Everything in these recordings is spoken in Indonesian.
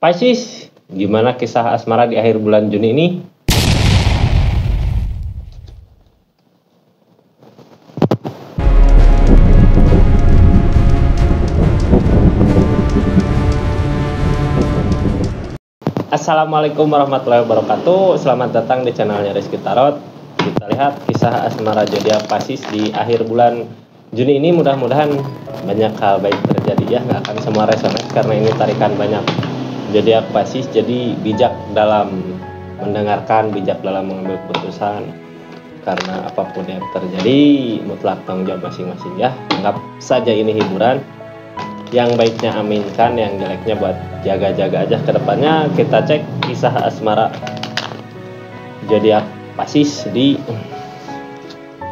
Pisces, gimana kisah asmara di akhir bulan Juni ini? Assalamualaikum warahmatullahi wabarakatuh. Selamat datang di channelnya Rizky Tarot. Kita lihat kisah asmara zodiak Pisces di akhir bulan Juni ini. Mudah-mudahan banyak hal baik terjadi ya. Nggak akan semua resonate karena ini tarikan banyak zodiak Pisces. Jadi bijak dalam mendengarkan, bijak dalam mengambil keputusan. Karena apapun yang terjadi mutlak tanggung jawab masing-masing ya. Anggap saja ini hiburan. Yang baiknya aminkan, yang jeleknya buat jaga-jaga aja ke depannya. Kita cek kisah asmara zodiak Pisces di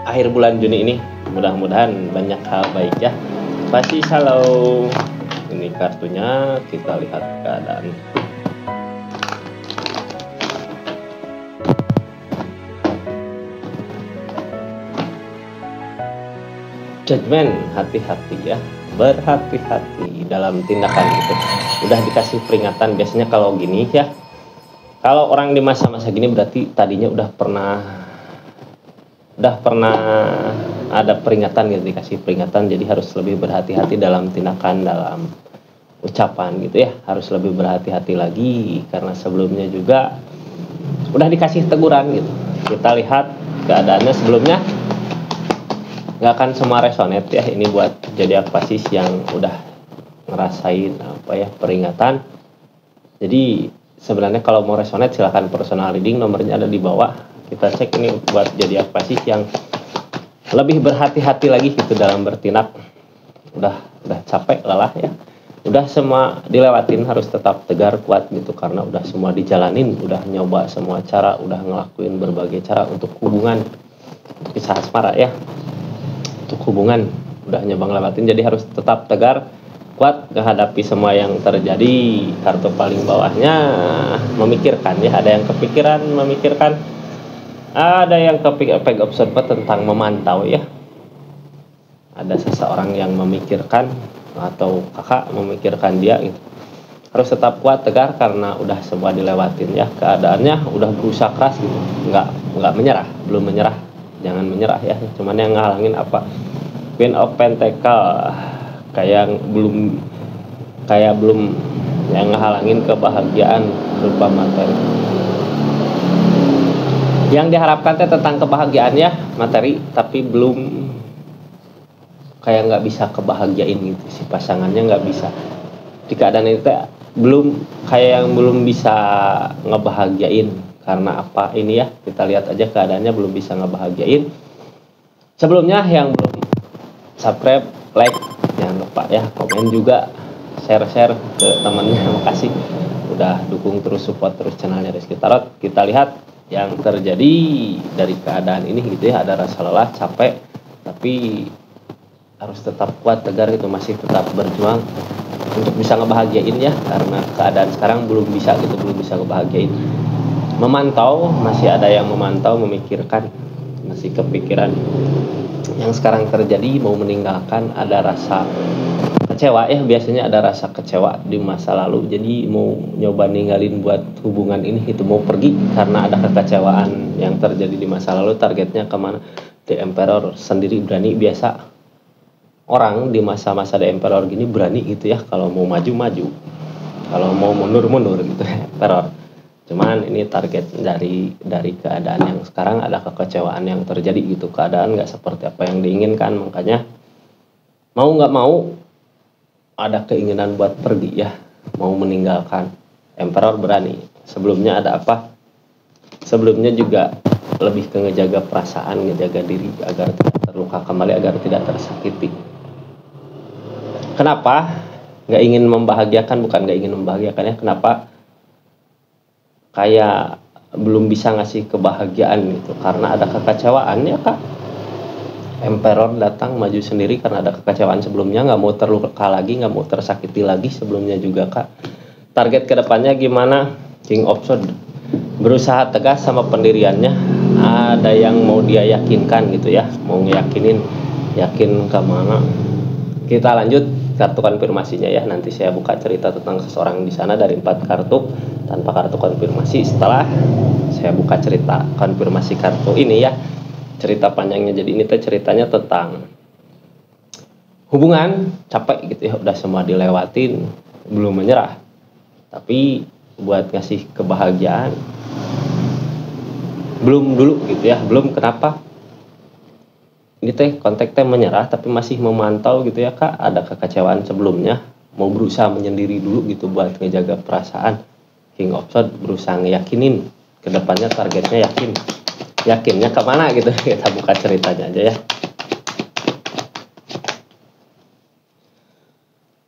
akhir bulan Juni ini. Mudah-mudahan banyak hal baik ya. Pisces, halo. Ini kartunya, kita lihat keadaan. Judgment, hati-hati ya. Berhati-hati dalam tindakan itu. Udah dikasih peringatan biasanya kalau gini ya. Kalau orang di masa-masa gini berarti tadinya udah pernah ada peringatan gitu, dikasih peringatan, jadi harus lebih berhati-hati dalam tindakan, dalam ucapan gitu ya. Harus lebih berhati-hati lagi karena sebelumnya juga udah dikasih teguran gitu. Kita lihat keadaannya sebelumnya. Nggak akan semua resonate ya, ini buat zodiak Pisces yang udah ngerasain apa ya, peringatan. Jadi sebenarnya kalau mau resonate silahkan personal reading, nomornya ada di bawah. Kita cek ini buat zodiak Pisces yang lebih berhati-hati lagi gitu dalam bertindak. Udah capek, lelah ya. Udah semua dilewatin, harus tetap tegar, kuat gitu karena udah semua dijalanin, udah nyoba semua cara, udah ngelakuin berbagai cara untuk hubungan, untuk kisah asmara ya. Untuk hubungan udah nyoba ngelewatin, jadi harus tetap tegar, kuat menghadapi semua yang terjadi. Kartu paling bawahnya memikirkan ya, ada yang kepikiran memikirkan, ada yang kepik observe tentang memantau ya. Ada seseorang yang memikirkan atau kakak memikirkan dia gitu. Harus tetap kuat, tegar karena udah semua dilewatin ya. Keadaannya udah berusaha keras gitu, nggak menyerah, belum menyerah. Jangan menyerah ya, cuman yang ngalangin apa? Queen of Pentacle, kayak belum yang ngehalangin kebahagiaan berupa materi. Yang diharapkan tentang kebahagiaan ya, materi, tapi belum kayak nggak bisa kebahagiain gitu, si pasangannya nggak bisa. Di keadaan itu belum bisa ngebahagiain. Karena apa ini ya, kita lihat aja keadaannya belum bisa ngebahagiain. Sebelumnya yang belum subscribe, like, jangan lupa ya, komen juga, share ke temannya. Makasih udah dukung terus, support terus channelnya Rizky Tarot. Kita lihat yang terjadi dari keadaan ini gitu ya. Ada rasa lelah, capek, tapi harus tetap kuat, tegar gitu, masih tetap berjuang untuk bisa ngebahagiain ya. Karena keadaan sekarang belum bisa ngebahagiain. Memantau, masih ada yang memantau, memikirkan, masih kepikiran yang sekarang terjadi, mau meninggalkan, ada rasa kecewa ya. Biasanya ada rasa kecewa di masa lalu, jadi mau nyoba ninggalin buat hubungan ini itu, mau pergi karena ada kekecewaan yang terjadi di masa lalu. Targetnya kemana? The Emperor sendiri berani. Biasa orang di masa-masa The Emperor gini berani gitu ya, kalau mau maju, kalau mau mundur gitu ya, Emperor. Cuman ini target dari keadaan yang sekarang, ada kekecewaan yang terjadi gitu, keadaan nggak seperti apa yang diinginkan, makanya mau nggak mau ada keinginan buat pergi ya, mau meninggalkan. Emperor berani. Sebelumnya ada apa? Sebelumnya juga lebih ke ngejaga perasaan, ngejaga diri agar tidak terluka kembali, agar tidak tersakiti. Kenapa nggak ingin membahagiakan? Bukan nggak ingin membahagiakan ya, kenapa kayak belum bisa ngasih kebahagiaan gitu, karena ada kekecewaan ya kak. Emperor datang maju sendiri karena ada kekecewaan sebelumnya, nggak mau terluka lagi, nggak mau tersakiti lagi sebelumnya juga kak. Target kedepannya gimana? King of Swords, berusaha tegas sama pendiriannya. Ada yang mau dia yakinkan gitu ya, mau ngeyakinin, yakin kemana. Kita lanjut kartu konfirmasinya ya. Nanti saya buka cerita tentang seseorang di sana dari 4 kartu tanpa kartu konfirmasi. Setelah saya buka cerita konfirmasi kartu ini ya, cerita panjangnya. Jadi ini tuh ceritanya tentang hubungan capek gitu ya, udah semua dilewatin, belum menyerah, tapi buat ngasih kebahagiaan belum dulu gitu ya. Belum, kenapa ini teh kontak teh menyerah tapi masih memantau gitu ya Kak, ada kekecewaan sebelumnya, mau berusaha menyendiri dulu gitu buat ngejaga perasaan. King of Swords berusaha ngeyakinin kedepannya, targetnya yakinnya kemana gitu. Kita buka ceritanya aja ya.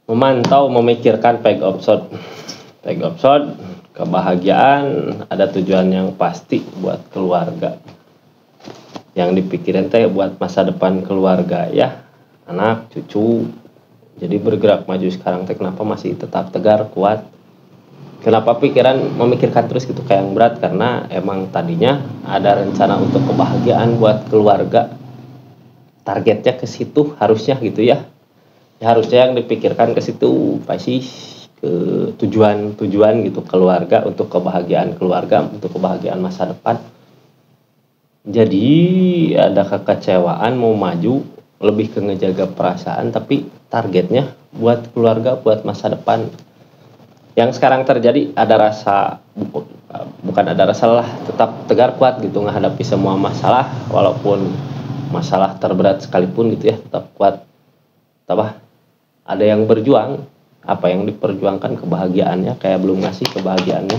Memantau, memikirkan, Page of Swords. Page of Swords, kebahagiaan, ada tujuan yang pasti buat keluarga. Yang dipikirin teh buat masa depan keluarga ya, anak, cucu. Jadi bergerak maju sekarang teh kenapa masih tetap tegar, kuat. Kenapa pikiran memikirkan terus gitu kayak yang berat, karena emang tadinya ada rencana untuk kebahagiaan buat keluarga. Targetnya ke situ harusnya gitu ya. Harusnya yang dipikirkan ke situ pasti ke tujuan gitu, keluarga, untuk kebahagiaan keluarga, untuk kebahagiaan masa depan. Jadi ada kekecewaan, mau maju, lebih ke ngejaga perasaan, tapi targetnya buat keluarga, buat masa depan. Yang sekarang terjadi ada rasa, bukan ada rasa lah, tetap tegar, kuat gitu menghadapi semua masalah, walaupun masalah terberat sekalipun gitu ya, tetap kuat. Ada yang berjuang, apa yang diperjuangkan kebahagiaannya, kayak belum ngasih kebahagiaannya.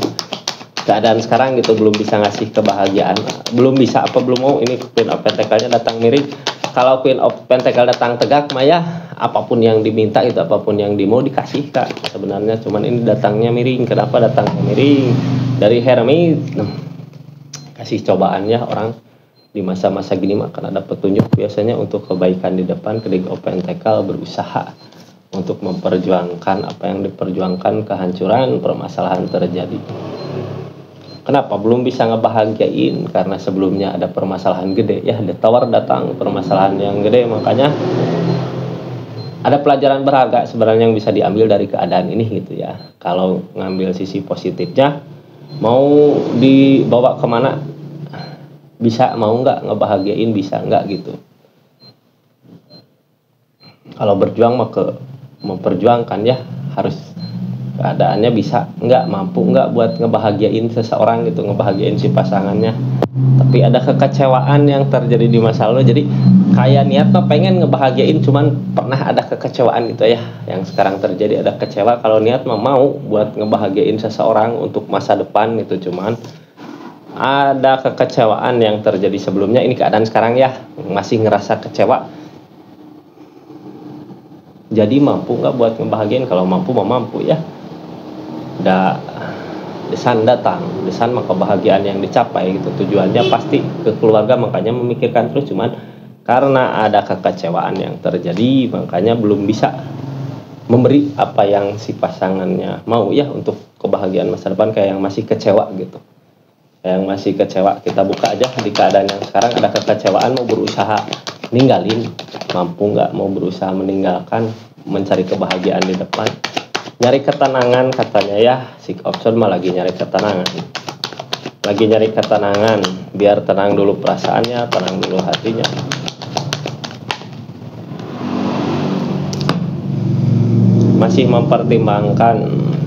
Keadaan sekarang gitu belum bisa ngasih kebahagiaan, belum bisa apa belum mau. Ini Queen of Pentacle-nya datang miring. Kalau Queen of Pentacle datang tegak Maya, apapun yang diminta itu, apapun yang dimau dikasih Kak sebenarnya. Cuman ini datangnya miring. Kenapa datangnya miring? Dari Hermes, kasih cobaannya orang di masa-masa gini mah kan ada petunjuk biasanya untuk kebaikan di depan. King of Pentacle berusaha untuk memperjuangkan apa yang diperjuangkan, kehancuran, permasalahan terjadi. Kenapa belum bisa ngebahagiain? Karena sebelumnya ada permasalahan gede ya, The Tower datang, permasalahan yang gede. Makanya ada pelajaran berharga sebenarnya yang bisa diambil dari keadaan ini gitu ya. Kalau ngambil sisi positifnya, mau dibawa kemana, bisa, mau nggak ngebahagiain, bisa nggak gitu. Kalau berjuang mah ke memperjuangkan ya, harus keadaannya bisa nggak, mampu nggak buat ngebahagiain seseorang gitu, ngebahagiain si pasangannya. Tapi ada kekecewaan yang terjadi di masa lalu, jadi kayak niat mah pengen ngebahagiain, cuman pernah ada kekecewaan gitu ya. Yang sekarang terjadi ada kecewa. Kalau niat mah mau buat ngebahagiain seseorang untuk masa depan gitu, cuman ada kekecewaan yang terjadi sebelumnya. Ini keadaan sekarang ya, masih ngerasa kecewa. Jadi mampu nggak buat ngebahagiain? Kalau mampu mah mampu ya. Desan datang, desan maka kebahagiaan yang dicapai gitu, tujuannya pasti ke keluarga. Makanya memikirkan terus, cuman karena ada kekecewaan yang terjadi, makanya belum bisa memberi apa yang si pasangannya mau ya, untuk kebahagiaan masa depan. Kayak yang masih kecewa gitu, kayak yang masih kecewa. Kita buka aja di keadaan yang sekarang, ada kekecewaan, mau berusaha ninggalin, mampu nggak mau berusaha meninggalkan, mencari kebahagiaan di depan, nyari ketenangan katanya ya. Six of Swords mah lagi nyari ketenangan, biar tenang dulu perasaannya, tenang dulu hatinya. Masih mempertimbangkan,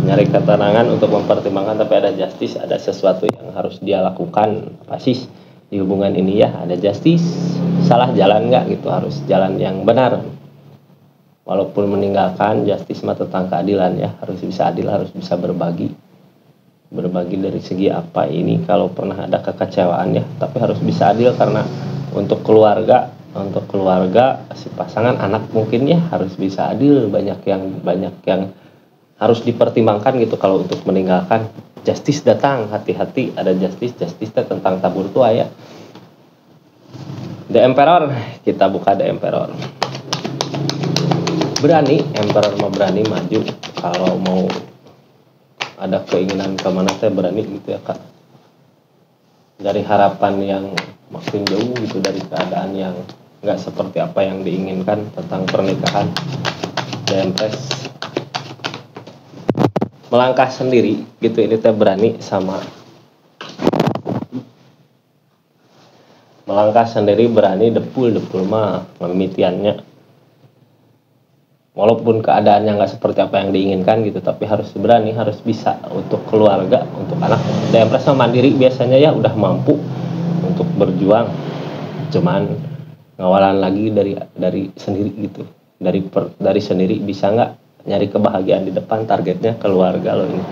nyari ketenangan untuk mempertimbangkan, tapi ada justice, ada sesuatu yang harus dia lakukan. Pasti di hubungan ini ya, ada justice. Salah jalan nggak gitu, harus jalan yang benar. Walaupun meninggalkan, justice mah tentang keadilan ya, harus bisa adil, harus bisa berbagi dari segi apa ini. Kalau pernah ada kekecewaan ya, tapi harus bisa adil, karena untuk keluarga si pasangan, anak mungkin ya, harus bisa adil. Banyak yang harus dipertimbangkan gitu. Kalau untuk meninggalkan, justice datang, hati-hati, ada justice tentang tabur tua ya. The Emperor, kita buka The Emperor. Berani, Emperor mau berani maju. Kalau mau ada keinginan kemana teh berani gitu ya Kak. Dari harapan yang makin jauh gitu, dari keadaan yang nggak seperti apa yang diinginkan tentang pernikahan. The Empress melangkah sendiri gitu, ini teh berani sama melangkah sendiri, berani depul mah memitiannya, walaupun keadaannya nggak seperti apa yang diinginkan gitu, tapi harus berani, harus bisa untuk keluarga, untuk anak. The Empress mandiri biasanya ya, udah mampu untuk berjuang, cuman ngawalan lagi dari sendiri gitu, dari sendiri bisa nggak nyari kebahagiaan di depan, targetnya keluarga loh ini.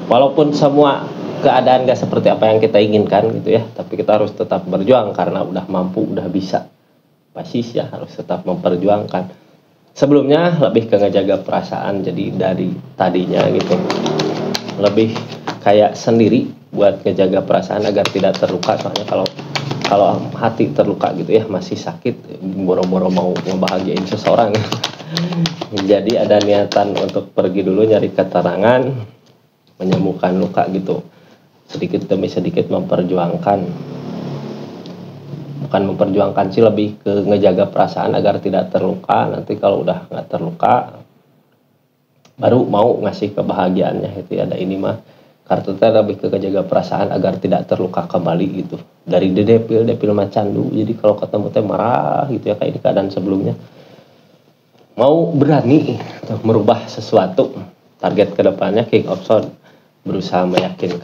Walaupun semua keadaan gak seperti apa yang kita inginkan gitu ya, tapi kita harus tetap berjuang karena udah mampu, udah bisa. Pasis ya, harus tetap memperjuangkan. Sebelumnya lebih ke ngejaga perasaan, jadi dari tadinya gitu lebih kayak sendiri buat ngejaga perasaan agar tidak terluka. Soalnya kalau hati terluka gitu ya, masih sakit, boro-boro mau ngebahagiain seseorang. Jadi ada niatan untuk pergi dulu nyari keterangan, menyembuhkan luka gitu, sedikit demi sedikit memperjuangkan, bukan memperjuangkan sih, lebih ke ngejaga perasaan agar tidak terluka. Nanti kalau udah nggak terluka baru mau ngasih kebahagiaannya itu ya. Ada ini mah kartu teh lebih ke ngejaga perasaan agar tidak terluka kembali gitu, dari depil mah candu. Jadi kalau ketemu teh marah gitu ya, kayak di keadaan sebelumnya, mau berani untuk merubah sesuatu. Target kedepannya King of Swords, berusaha meyakinin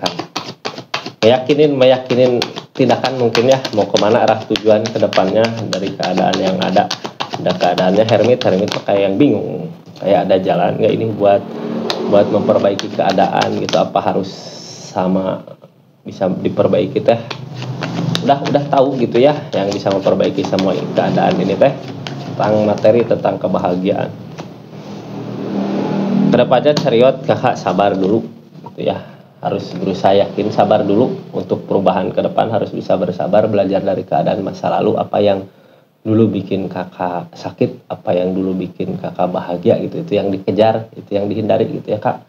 tindakan mungkin ya, mau kemana arah tujuan kedepannya dari keadaan yang ada keadaannya Hermit kayak yang bingung, kayak ada jalan nggak ini buat memperbaiki keadaan gitu, apa harus sama bisa diperbaiki teh, udah tahu gitu ya yang bisa memperbaiki semua keadaan ini teh, tentang materi, tentang kebahagiaan. Kedepannya Chariot, kakak sabar dulu gitu ya, harus berusaha yakin, sabar dulu untuk perubahan ke depan, harus bisa bersabar, belajar dari keadaan masa lalu, apa yang dulu bikin kakak sakit, apa yang dulu bikin kakak bahagia gitu, itu yang dikejar, itu yang dihindari gitu ya kak.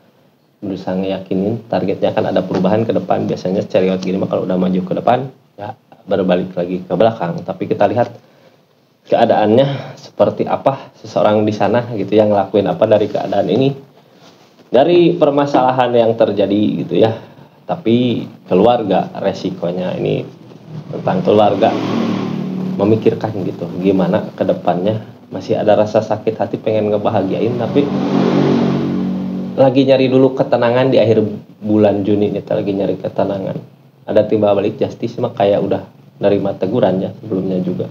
Berusaha ngeyakinin targetnya akan ada perubahan ke depan. Biasanya Chariot gini mah kalau udah maju ke depan ya berbalik lagi ke belakang, tapi kita lihat keadaannya seperti apa seseorang di sana gitu, yang ngelakuin apa dari keadaan ini, dari permasalahan yang terjadi gitu ya. Tapi keluarga, resikonya ini tentang keluarga, memikirkan gitu gimana ke depannya. Masih ada rasa sakit hati, pengen ngebahagiain, tapi lagi nyari dulu ketenangan di akhir bulan Juni ini, lagi nyari ketenangan. Ada timbal balik Justice mah kayak udah nerima teguran ya sebelumnya juga,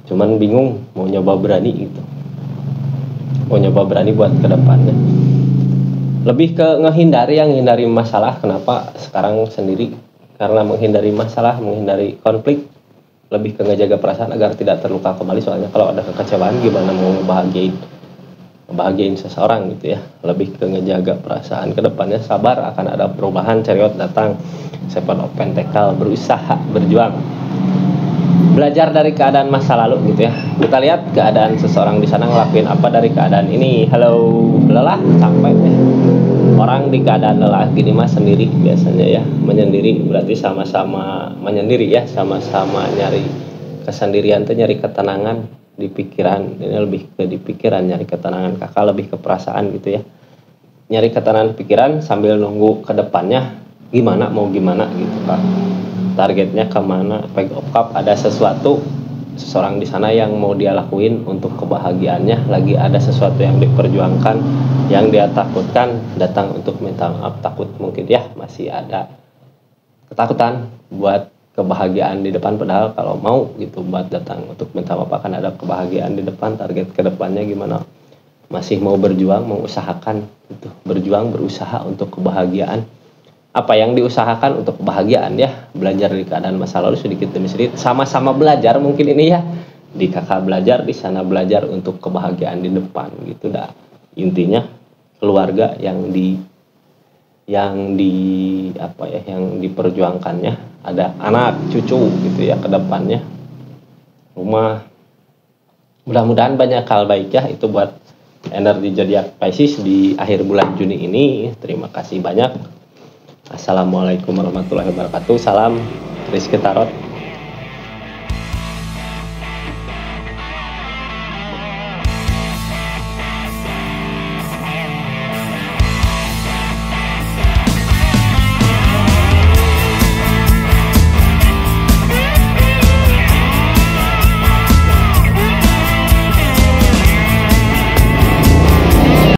cuman bingung mau nyoba berani gitu, mau nyoba berani buat ke depannya. Lebih ke menghindari masalah. Kenapa sekarang sendiri? Karena menghindari masalah, menghindari konflik, lebih ke ngejaga perasaan agar tidak terluka kembali. Soalnya kalau ada kekecewaan gimana mau ngebahagiain seseorang gitu ya. Lebih ke ngejaga perasaan. Kedepannya sabar, akan ada perubahan. Chariot datang, Seven of Pentacles, berusaha, berjuang, belajar dari keadaan masa lalu gitu ya. Kita lihat keadaan seseorang di sana ngelakuin apa dari keadaan ini. Halo, lelah, capek ya. Orang di keadaan lelah gini mah sendiri biasanya ya, menyendiri, berarti sama-sama menyendiri ya, sama-sama nyari kesendirian tuh, nyari ketenangan di pikiran. Ini lebih ke di pikiran nyari ketenangan, kakak lebih ke perasaan gitu ya, nyari ketenangan pikiran sambil nunggu ke depannya gimana, mau gimana gitu kak, targetnya kemana. Page of Cup, ada seseorang di sana yang mau dia lakuin untuk kebahagiaannya, lagi ada sesuatu yang diperjuangkan, yang dia takutkan, datang untuk minta maaf. Takut mungkin ya, masih ada ketakutan buat kebahagiaan di depan, padahal kalau mau gitu buat datang untuk minta maaf akan ada kebahagiaan di depan. Target kedepannya gimana, masih mau berjuang, mengusahakan gitu, berjuang, berusaha untuk kebahagiaan. Apa yang diusahakan untuk kebahagiaan ya, belajar dari keadaan masa lalu sedikit demi sedikit, sama-sama belajar mungkin ini ya, di kakak belajar, di sana belajar untuk kebahagiaan di depan gitu dah. Intinya keluarga yang apa ya, yang diperjuangkannya, ada anak cucu gitu ya ke depannya, rumah. Mudah-mudahan banyak hal baik ya, itu buat energi zodiak Pisces di akhir bulan Juni ini. Terima kasih banyak. Assalamualaikum warahmatullahi wabarakatuh. Salam Rizky Tarot.